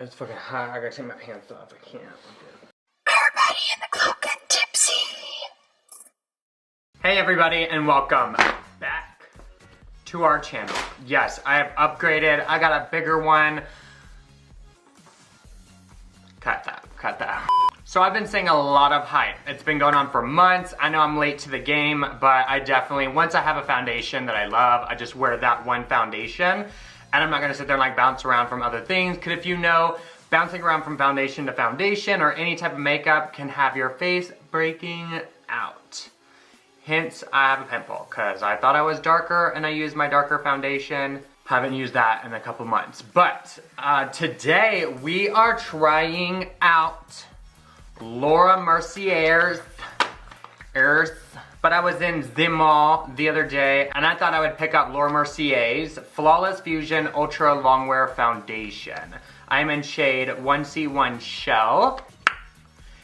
It's fucking hot. I gotta take my pants off. I can't. Everybody in the club get tipsy. Hey everybody, and welcome back to our channel. Yes, I have upgraded. I got a bigger one. Cut that. So I've been seeing a lot of hype. It's been going on for months. I know I'm late to the game, but I definitely, once I have a foundation that I love, I just wear that one foundation. And I'm not gonna sit there and like bounce around from other things, because if you know, bouncing around from foundation to foundation or any type of makeup can have your face breaking out. Hence, I have a pimple, because I thought I was darker and I used my darker foundation. Haven't used that in a couple months. But today we are trying out Laura Mercier's Earth. But I was in the mall the other day and I thought I would pick up Laura Mercier's Flawless Fusion Ultra Longwear Foundation. I'm in shade 1C1 Shell.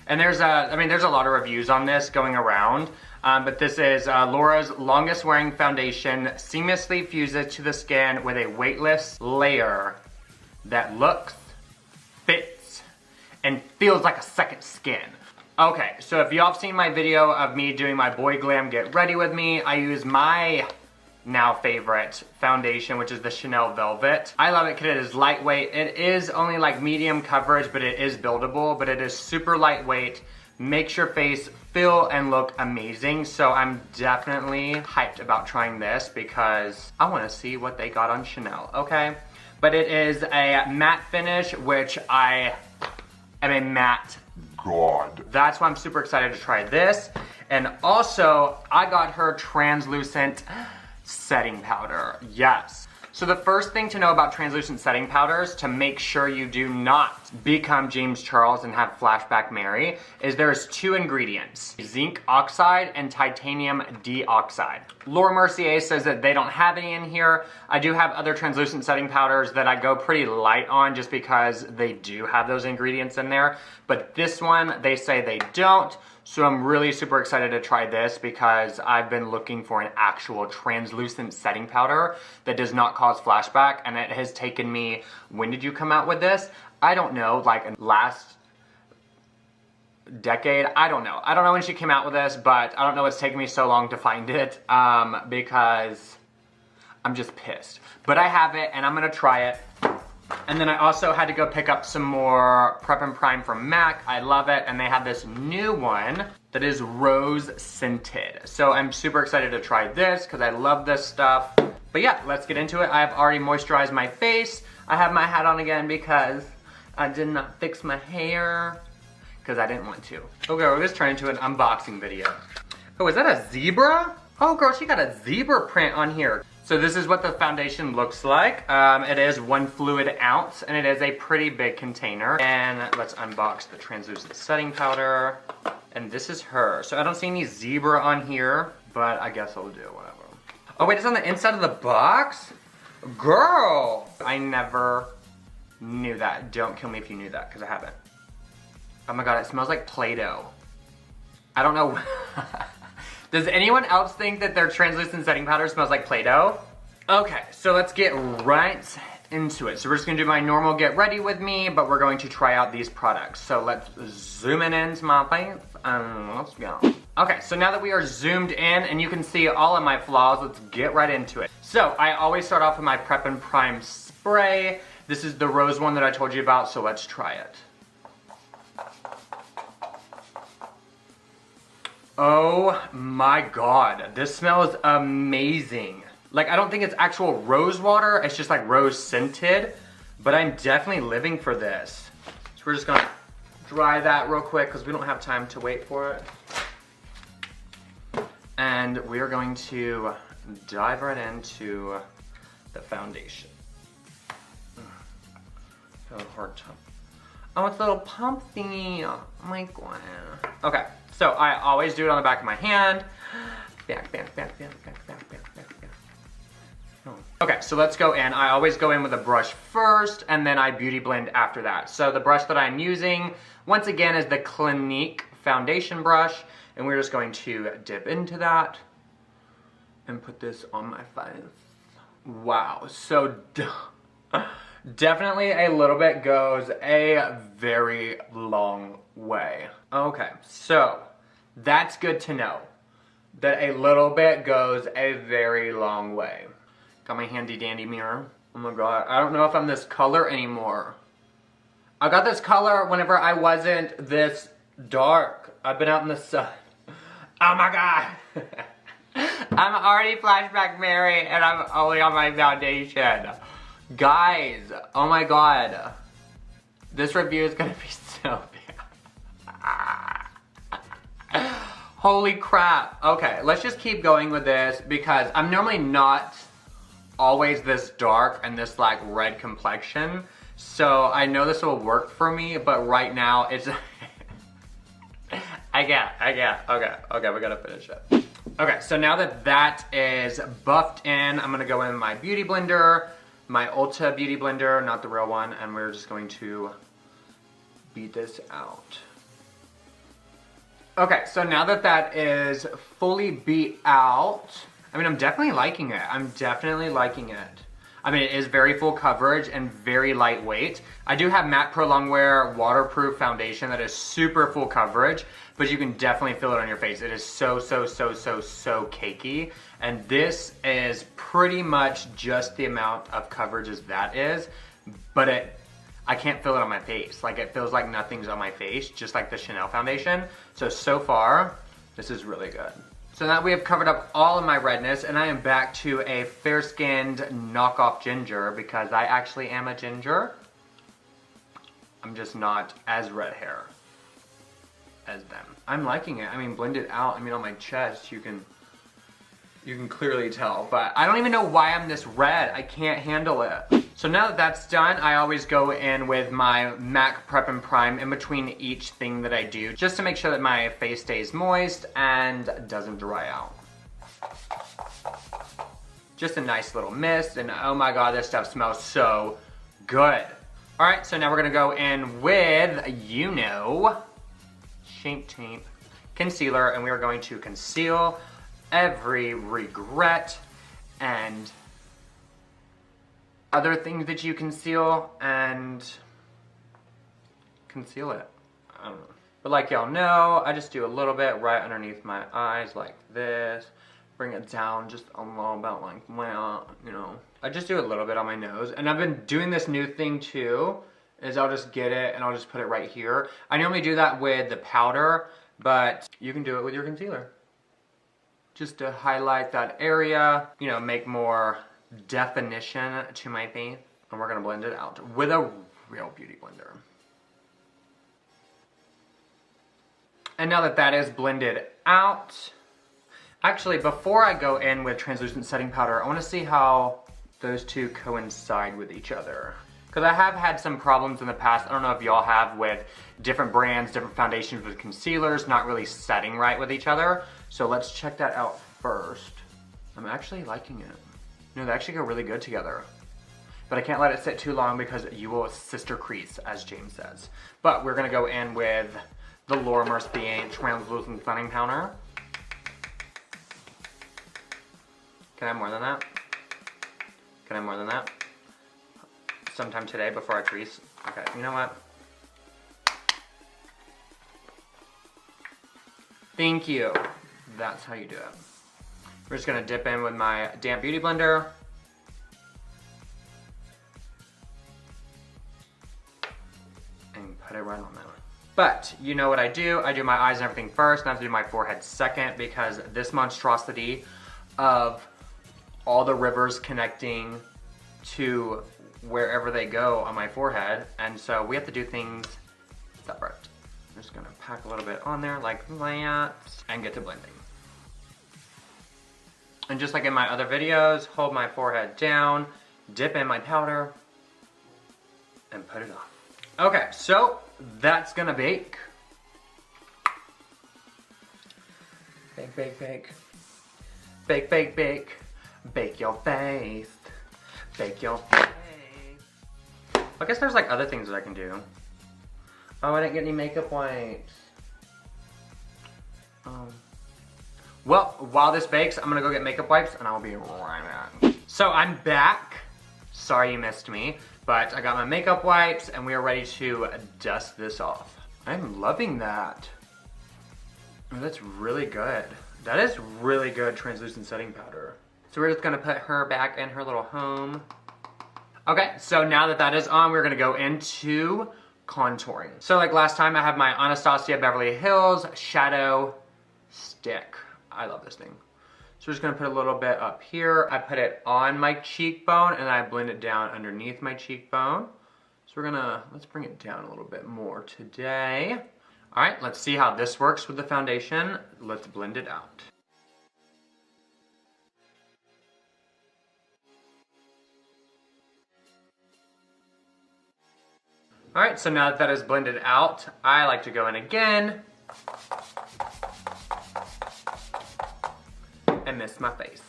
And there's a lot of reviews on this going around. But this is Laura's longest wearing foundation, seamlessly fuses to the skin with a weightless layer that looks, fits, and feels like a second skin. Okay, so if y'all have seen my video of me doing my Boy Glam Get Ready With Me, I use my now favorite foundation, which is the Chanel Velvet. I love it because it is lightweight. It is only like medium coverage, but it is buildable, but it is super lightweight. Makes your face feel and look amazing. So I'm definitely hyped about trying this because I want to see what they got on Chanel, okay? But it is a matte finish, which I am a matte god. That's why I'm super excited to try this. And also, I got her translucent setting powder. Yes. So the first thing to know about translucent setting powders to make sure you do not become James Charles and have Flashback Mary is there's two ingredients, zinc oxide and titanium dioxide. Laura Mercier says that they don't have any in here. I do have other translucent setting powders that I go pretty light on just because they do have those ingredients in there. But this one, they say they don't. So I'm really super excited to try this because I've been looking for an actual translucent setting powder that does not cause flashback, and it has taken me, when did you come out with this? I don't know, like last decade, I don't know. I don't know when she came out with this, but I don't know what's taken me so long to find it because I'm just pissed. But I have it and I'm gonna try it. And then I also had to go pick up some more Prep and Prime from MAC. I love it. And they have this new one that is rose scented. So I'm super excited to try this because I love this stuff. But yeah, let's get into it. I've already moisturized my face. I have my hat on again because I did not fix my hair because I didn't want to. Okay, we're just turning into an unboxing video. Oh, is that a zebra? Oh girl, she got a zebra print on here. So this is what the foundation looks like. It is 1 fluid ounce and it is a pretty big container. And let's unbox the translucent setting powder. And this is her. So I don't see any zebra on here, but I guess I'll do whatever. Oh wait, it's on the inside of the box? Girl! I never knew that. Don't kill me if you knew that, because I haven't. Oh my god, it smells like Play-Doh. I don't know. Does anyone else think that their translucent setting powder smells like Play-Doh? Okay, so let's get right into it. So we're just gonna do my normal get ready with me, but we're going to try out these products. So let's zoom in into my face and let's go. Okay, so now that we are zoomed in and you can see all of my flaws, let's get right into it. So I always start off with my Prep and Prime spray. This is the rose one that I told you about, so let's try it. Oh my god, this smells amazing. Like, I don't think it's actual rose water, it's just like rose scented, but I'm definitely living for this. So we're just gonna dry that real quick because we don't have time to wait for it. And we are going to dive right into the foundation. Got a hard time. Oh, it's a little pump thingy. Oh my god. Okay, so I always do it on the back of my hand. Back. Oh. Okay, so let's go in. I always go in with a brush first, and then I beauty blend after that. So the brush that I'm using, once again, is the Clinique foundation brush, and we're just going to dip into that and put this on my face. Wow, so Definitely a little bit goes a very long way. Okay, so that's good to know. That a little bit goes a very long way. Got my handy dandy mirror. Oh my god, I don't know if I'm this color anymore. I got this color whenever I wasn't this dark. I've been out in the sun. Oh my god. I'm already Flashback Mary and I'm only on my foundation. Guys, oh my god. This review is gonna be so bad. Holy crap. Okay, let's just keep going with this because I'm normally not always this dark and this like red complexion. So I know this will work for me, but right now it's... I can't. Okay, we gotta finish it. Okay, so now that that is buffed in, I'm gonna go in my beauty blender, my Ulta beauty blender, not the real one, and we're just going to beat this out. Okay, so now that that is fully beat out, I mean, I'm definitely liking it. I'm definitely liking it. I mean, it is very full coverage and very lightweight. I do have Matte Pro Longwear waterproof foundation that is super full coverage, but you can definitely feel it on your face. It is so cakey. And this is pretty much just the amount of coverage as that is, but I can't feel it on my face. Like, it feels like nothing's on my face, just like the Chanel foundation. So far, this is really good. So now we have covered up all of my redness, and I am back to a fair-skinned knockoff ginger because I actually am a ginger. I'm just not as red hair as them. I'm liking it. I mean, blended out, I mean, on my chest, you can clearly tell, but I don't even know why I'm this red. I can't handle it. So now that that's done, I always go in with my MAC Prep and Prime in between each thing that I do, just to make sure that my face stays moist and doesn't dry out. Just a nice little mist, and oh my god, this stuff smells so good. All right, so now we're gonna go in with, you know, Shape Tape Concealer, and we are going to conceal every regret and other things that you conceal and conceal it. I don't know. But like y'all know, I just do a little bit right underneath my eyes like this. Bring it down just a little bit like, well, you know. I just do a little bit on my nose. And I've been doing this new thing too, is I'll just get it and I'll just put it right here. I normally do that with the powder, but you can do it with your concealer. Just to highlight that area, you know, make more definition to my face. And we're gonna blend it out with a real beauty blender. And now that that is blended out, actually before I go in with translucent setting powder, I wanna see how those two coincide with each other. Because I have had some problems in the past, I don't know if y'all have, with different brands, different foundations with concealers not really setting right with each other. So let's check that out first. I'm actually liking it. You know, they actually go really good together. But I can't let it sit too long because you will sister crease, as James says. But we're gonna go in with the Laura Mercier translucent setting powder. Can I have more than that? Can I have more than that? Sometime today before I crease. Okay, you know what? Thank you. That's how you do it. We're just gonna dip in with my damp beauty blender. And put it right on there. But you know what I do my eyes and everything first, and I have to do my forehead second because this monstrosity of all the rivers connecting to wherever they go on my forehead, and so we have to do things separate. I'm just gonna pack a little bit on there like that and get to blending. And just like in my other videos, hold my forehead down, dip in my powder, and put it on. Okay, so that's gonna bake. Bake, bake, bake. Bake, bake, bake. Bake your face. Bake your face. I guess there's like other things that I can do. Oh, I didn't get any makeup wipes. Well, while this bakes, I'm gonna go get makeup wipes and I'll be right back. So I'm back. Sorry you missed me. But I got my makeup wipes and we are ready to dust this off. I'm loving that. Oh, that's really good. That is really good translucent setting powder. So we're just gonna put her back in her little home. Okay, so now that that is on, we're gonna go into contouring. So like last time, I have my Anastasia Beverly Hills Shadow Stick. I love this thing. So we're just gonna put a little bit up here. I put it on my cheekbone and I blend it down underneath my cheekbone. So we're gonna, let's bring it down a little bit more today. All right, let's see how this works with the foundation. Let's blend it out. All right, so now that that is blended out, I like to go in again and mist my face.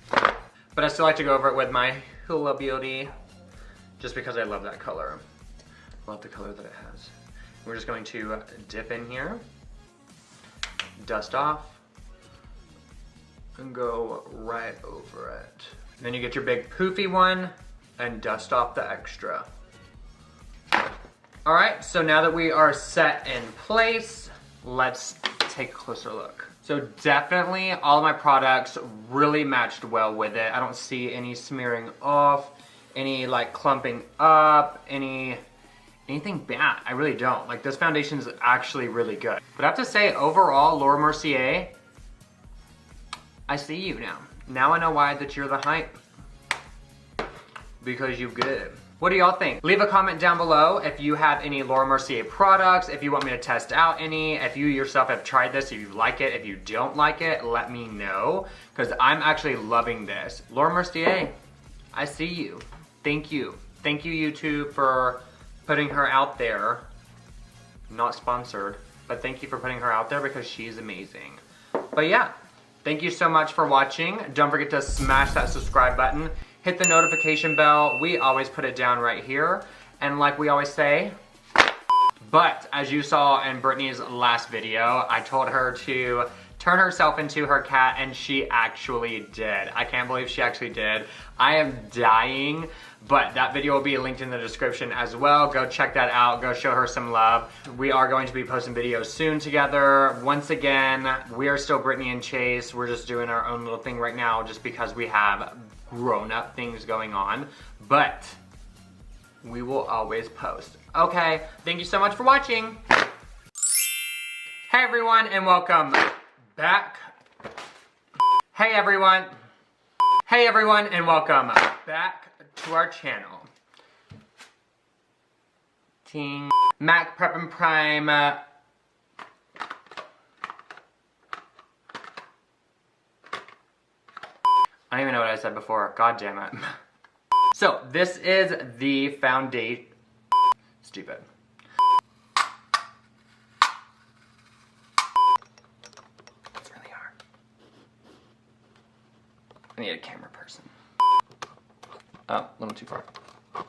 But I still like to go over it with my Hula Beauty just because I love that color. I love the color that it has. We're just going to dip in here, dust off, and go right over it. Then you get your big poofy one and dust off the extra. All right, so now that we are set in place, let's take a closer look. So definitely all of my products really matched well with it. I don't see any smearing off, any like clumping up, anything bad. I really don't. Like this foundation is actually really good. But I have to say overall, Laura Mercier, I see you now. Now I know why that you're the hype. Because you're good. What do y'all think? Leave a comment down below if you have any Laura Mercier products, if you want me to test out any, if you yourself have tried this, if you like it, if you don't like it, let me know. Because I'm actually loving this. Laura Mercier, I see you. Thank you. Thank you, YouTube, for putting her out there. Not sponsored, but thank you for putting her out there because she's amazing. But yeah, thank you so much for watching. Don't forget to smash that subscribe button. Hit the notification bell. We always put it down right here. And like we always say, but as you saw in Brittany's last video, I told her to turn herself into her cat and she actually did. I can't believe she actually did. I am dying, but that video will be linked in the description as well. Go check that out, go show her some love. We are going to be posting videos soon together. Once again, we are still Brittany and Chase. We're just doing our own little thing right now just because we have grown-up things going on, but we will always post. Okay, thank you so much for watching. Hey everyone, and welcome back. Hey everyone, and welcome back to our channel. Ting. Mac Prep and Prime. I don't even know what I said before. God damn it. So, this is the foundation. Stupid. It's really hard. I need a camera person. Oh, a little too far. Oh,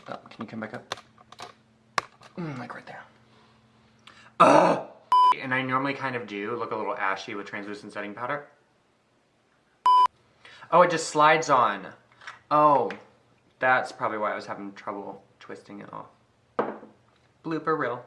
can you come back up? Like right there. Ugh! And I normally kind of do look a little ashy with translucent setting powder. Oh, it just slides on. Oh, that's probably why I was having trouble twisting it off. Blooper reel.